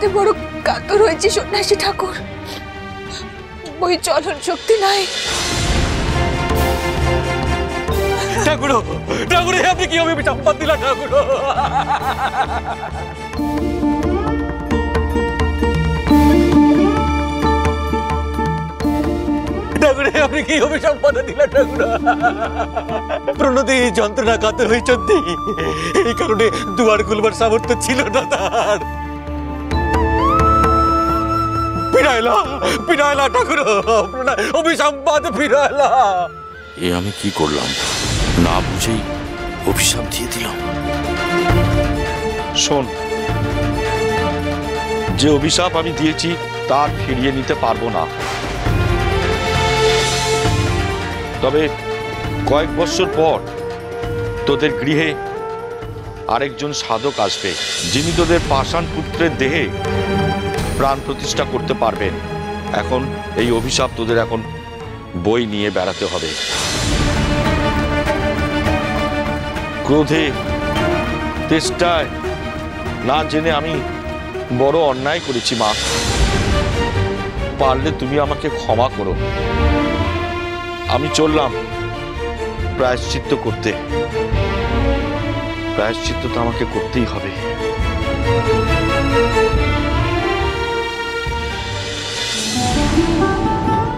অভিশাপে বড় কাতর হয়েছে সন্ন্যাসী ঠাকুর। ওই চলন শক্তি নাই। ঠাকুর ঠাকুর আপনি কি অভিশাপ দিলা ঠাকুর? ঠাকুর আপনি কি অভিশাপ দিলা ঠাকুর? প্রণতি যন্ত্রণা কাতর হয়েছেন, এই কারণে দুয়ার খুলবার সামর্থ্য ছিল না তার। ফিরাইলা ফিরাইলা ঠাকুর, অভিশাপ ফিরাইলা। এ আমি কি করলাম? না বুঝেই অভিশাপ দিয়ে দিলাম। শোন, যে অভিশাপ আমি দিয়েছি তার ফিরিয়ে নিতে পারবো না, তবে কয়েক বছর পর তোদের গৃহে আরেকজন সাধক আসবে, যিনি তোদের পাষাণ পুত্রের দেহে প্রাণ প্রতিষ্ঠা করতে পারবেন। এখন এই অভিশাপ তোদের এখন বই নিয়ে বেড়াতে হবে। ক্রোধে তেষ্টায় না জেনে আমি বড় অন্যায় করেছি মা, পারলে তুমি আমাকে ক্ষমা করো। আমি চললাম প্রায়শ্চিত্ত করতে। প্রায়শ্চিত্ত তো আমাকে করতেই হবে।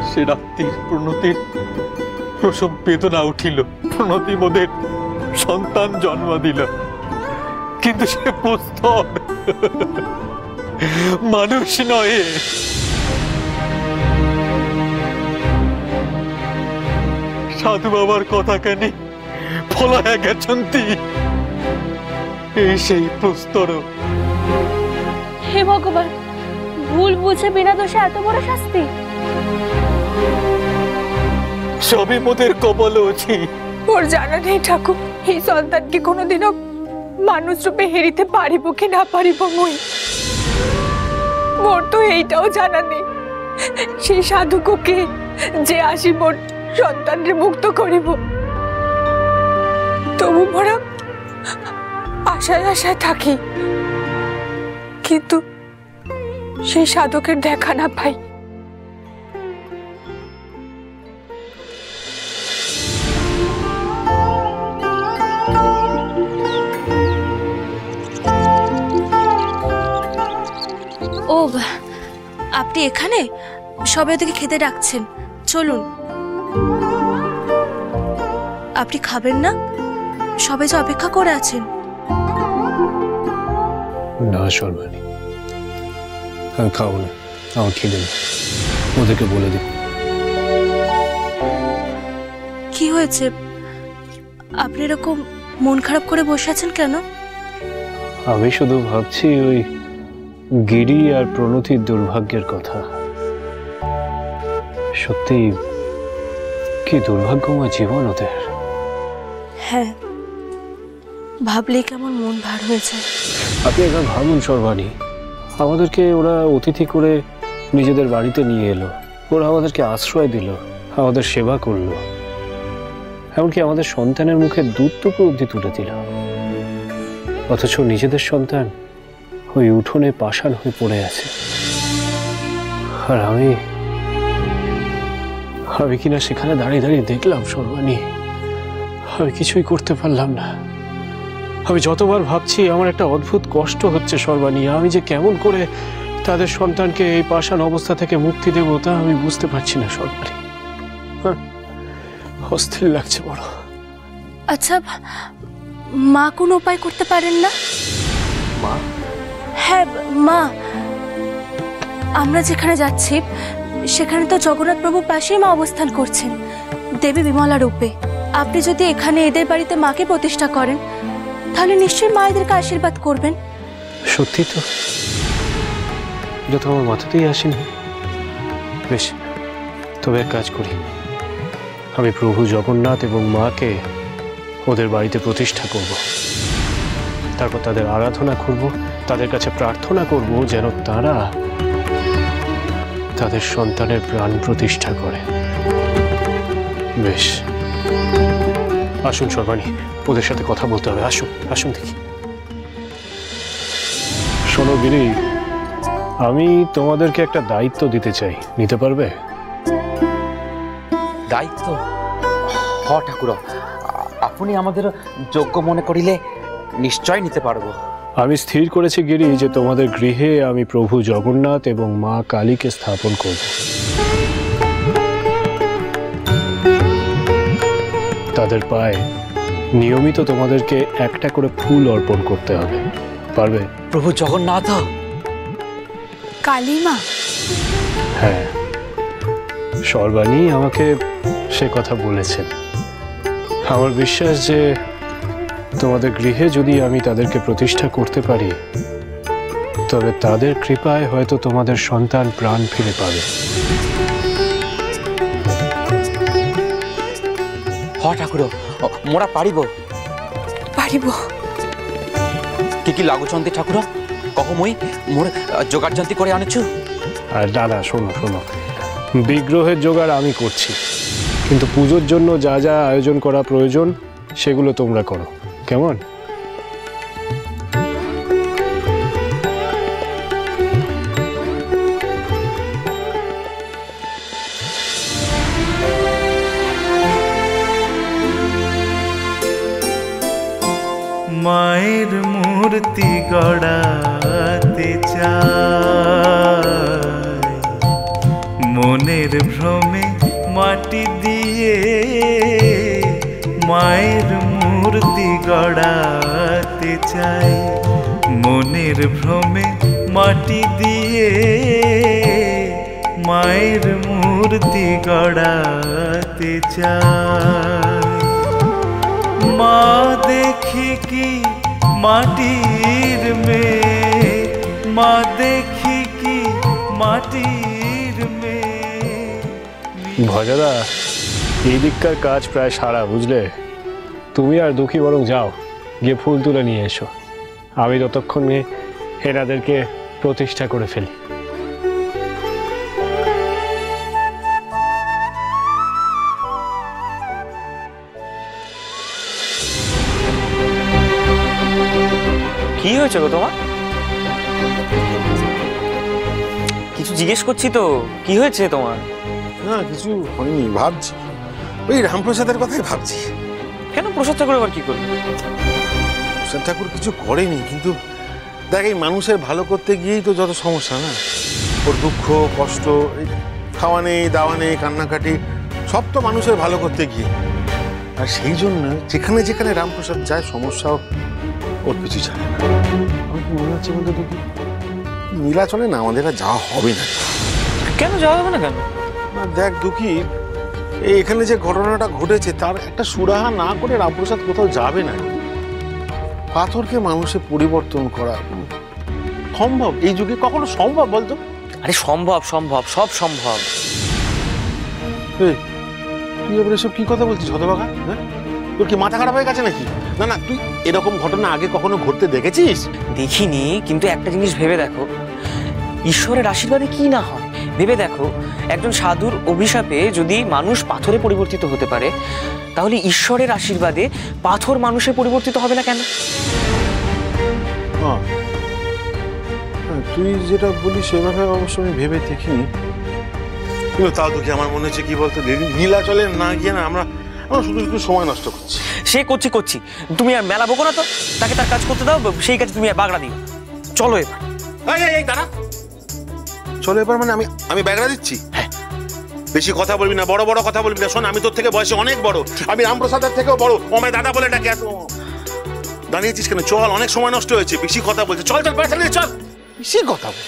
সে রাত্রির প্রণতির প্রসব বেদনা উঠিল, প্রণতি মোদের সন্তান জন্ম দিল, কিন্তু সে প্রস্তর মানুষ নয়। সাধু বাবার কথা কেন ফলায়া গেছন্তি, এই সেই প্রস্তর। হে ভগবান, ভুল বুঝে বিনা দোষে এত বড় শাস্তি? সবই মোদের কবল অছি। ওর জানা নেই ঠাকুর, এই সন্তানকে কোনোদিনও মানুষ রূপে হেরিতে পারিব কি না পারিব। মোর তো এইটাও জানা নেই সেই সাধুকে যে আসি মোর সন্তানকে মুক্ত করিব। তবু মোরা আশায় আশায় থাকি, কিন্তু সেই সাধকের দেখা না পাই। ও, আপনি এখানে? সবাই ওদিকে খেতে ডাকছেন, চলুন। আপনি খাবেন না? সবাই যে অপেক্ষা করে আছেন। না সর্বাণী, আমি খাবো না, আমার খিদে নেই, ওদেরকে বলে দিই। কি হয়েছে? আপনি এরকম মন খারাপ করে বসে আছেন কেন? আমি শুধু ভাবছি ওই গিরি আর প্রণতির দুর্ভাগ্যের কথা। সত্যি কি দুর্ভাগ্যময় জীবন ওদের। হ্যাঁ, ভাবলেই কেমন মন ভার হয়ে যায়। আপনি একবার ভাবুন সর্বাণী, আমাদেরকে ওরা অতিথি করে নিজেদের বাড়িতে নিয়ে এলো, ওরা আমাদেরকে আশ্রয় দিল, আমাদের সেবা করলো, এমনকি আমাদের সন্তানের মুখে দুধটুকু অবধি তুলে দিল। অথচ নিজেদের সন্তান ওই উঠোনে পাষাণ হয়ে পড়ে আছে। আর আমি কিনা সেখানে দাঁড়িয়ে দাঁড়িয়ে দেখলাম সর্বাণী, আমি কিছুই করতে পারলাম না। আমি যতবার ভাবছি আমার একটা অদ্ভুত কষ্ট হচ্ছে সর্বাণী, আমি যে কেমন করে তাদের সন্তানকে এই পাষাণ অবস্থা থেকে মুক্তি দেব তা আমি বুঝতে পারছি না সর্বাণী। অস্থির লাগছে বড়। আচ্ছা, মা কোনো উপায় করতে পারেন না? মা? হ্যাঁ মা, আমরা যেখানে যাচ্ছি সেখানে তো জগন্নাথ প্রভুর পাশেই মা অবস্থান করছেন, দেবী বিমলা রূপে। আপনি যদি এখানে এদের বাড়িতে মাকে প্রতিষ্ঠা করেন তাহলে নিশ্চয়ই মা এদেরকে আশীর্বাদ করবেন। সত্যি তো? এটা তো আমার মাথাতেই আসেনি। বেশ, তবে এক কাজ করি, আমি প্রভু জগন্নাথ এবং মাকে ওদের বাড়িতে প্রতিষ্ঠা করব, তারপর তাদের আরাধনা করব, তাদের কাছে প্রার্থনা করব যেন তারা তাদের সন্তানের প্রাণ প্রতিষ্ঠা করে। বেশ, আসুন সর্বাণী, ওদের সাথে কথা বলতে হবে। আসুন আসুন দেখি। শোনো গিরি, আমি তোমাদেরকে একটা দায়িত্ব দিতে চাই, নিতে পারবে? দায়িত্ব? হ ঠাকুর, আপনি আমাদের যোগ্য মনে করিলে নিশ্চয় নিতে পারবো। আমি স্থির করেছি গিরি যে তোমাদের গৃহে আমি প্রভু জগন্নাথ এবং মা কালীকে স্থাপন করব। তাদের পায়ে নিয়মিত তোমাদেরকে একটা করে ফুল অর্পণ করতে হবে, পারবে? প্রভু জগন্নাথ, কালিমা, হ্যাঁ, সর্বাণী আমাকে সে কথা বলেছেন। আমার বিশ্বাস যে তোমাদের গৃহে যদি আমি তাদেরকে প্রতিষ্ঠা করতে পারি, তবে তাদের কৃপায় হয়তো তোমাদের সন্তান প্রাণ ফিরে পাবে। হ ঠাকুর, মোরা পারিব। পারিব। কি কি লাগুচন্তি ঠাকুর, কহ মই মোর জোগাড়যন্তি করে আনেছু। আর দাদা শোনো শোনো, বিগ্রহের জোগাড় আমি করছি, কিন্তু পুজোর জন্য যা যা আয়োজন করা প্রয়োজন সেগুলো তোমরা করো, কেমন? মায়ের মূর্তি গড়াতে চাই, মনের ভ্রমে মাটি দিয়ে মায়ের মূর্তি গড়াতে চাই, মনের ভ্রমে মাটি দিয়ে মায়ের মূর্তি গড়াতে চাই। মা দেখি কি মাটির মেয়ে, মা দেখি কি মাটির মেয়ে। ভজাদা, এই দিককার কাজ প্রায় সারা, বুঝলে? তুমি আর দুঃখী বরং যাও, গিয়ে ফুল তুলে নিয়ে এসো। আমি ততক্ষণে এনাদেরকে প্রতিষ্ঠা করে ফেলি। কি হয়েছে গো তোমার? কিছু জিজ্ঞেস করছি তো, কি হয়েছে তোমার? না কিছু হয়নি, ভাবছি ওই রামপ্রসাদের কথাই ভাবছি। কেন, প্রসাদ ঠাকুর আবার কি করবে? প্রসাদ ঠাকুর কিছু করেনি, কিন্তু দেখ এই মানুষের ভালো করতে গিয়েই তো যত সমস্যা না। ওর দুঃখ কষ্ট, খাওয়া নেই দাওয়া নেই কান্নাকাটি, সব তো মানুষের ভালো করতে গিয়ে। আর সেই জন্য যেখানে যেখানে রামপ্রসাদ যায় সমস্যাও ওর পিছু ছাড়ে না। আমার কি মনে হচ্ছে বলতে দুঃখী নীলাচলে না আমাদের আর যাওয়া হবে না। কেন যাওয়া হবে না? কেন না দেখ দুঃখী, এখানে যে ঘটনাটা ঘটেছে তার একটা সুরাহা না করে রামপ্রসাদ কোথাও যাবে না। পাথরকে মানুষে পরিবর্তন করা সম্ভব এই যুগে? কখনো সম্ভব বলতো? আরে সম্ভব, সম্ভব, সব সম্ভব। তুই এবার এসব কি কথা বলছিস হতভাগা? হ্যাঁ, তোর কি মাথা খারাপ হয়ে গেছে নাকি? না না, তুই এরকম ঘটনা আগে কখনো ঘটতে দেখেছিস? দেখিনি, কিন্তু একটা জিনিস ভেবে দেখো, ঈশ্বরের আশীর্বাদে কি না হয়। ভেবে দেখো, একজন সাধুর অভিশাপে যদি মানুষ পাথরে পরিবর্তিত হতে পারে, তাহলে ঈশ্বরের আশীর্বাদে পাথর মানুষে পরিবর্তিত হবে না কেন? হ্যাঁ, তুই যেটা বলিস সেভাবে অবশ্য আমি ভেবে দেখিনি, কিন্তু তাও তো কি আমার মনে হচ্ছে কি বলতো, নীলাচলে না গিয়ে না আমরা শুধু শুধু সময় নষ্ট করছি। সে করছি, তুমি আর মেলা বকো না তো, তাকে তার কাজ করতে দাও, সেই কাজ তুমি আর বাগড়া দিও। চলো এবার। এই দাঁড়া, চলো এবার মানে আমি ব্যাগরা দিচ্ছি? হ্যাঁ, বেশি কথা বলবি না, বড় বড় কথা বলবি না। শোন, আমি তোর থেকে বয়সে অনেক বড়, আমি রামপ্রসাদের থেকেও বড়। ও আমায় দাদা বলে ডাকে। এত দাঁড়িয়েছিস কেন? চল, অনেক সময় নষ্ট হয়েছে, বেশি কথা বলছে। চল চল, চল, বেশি কথা বল।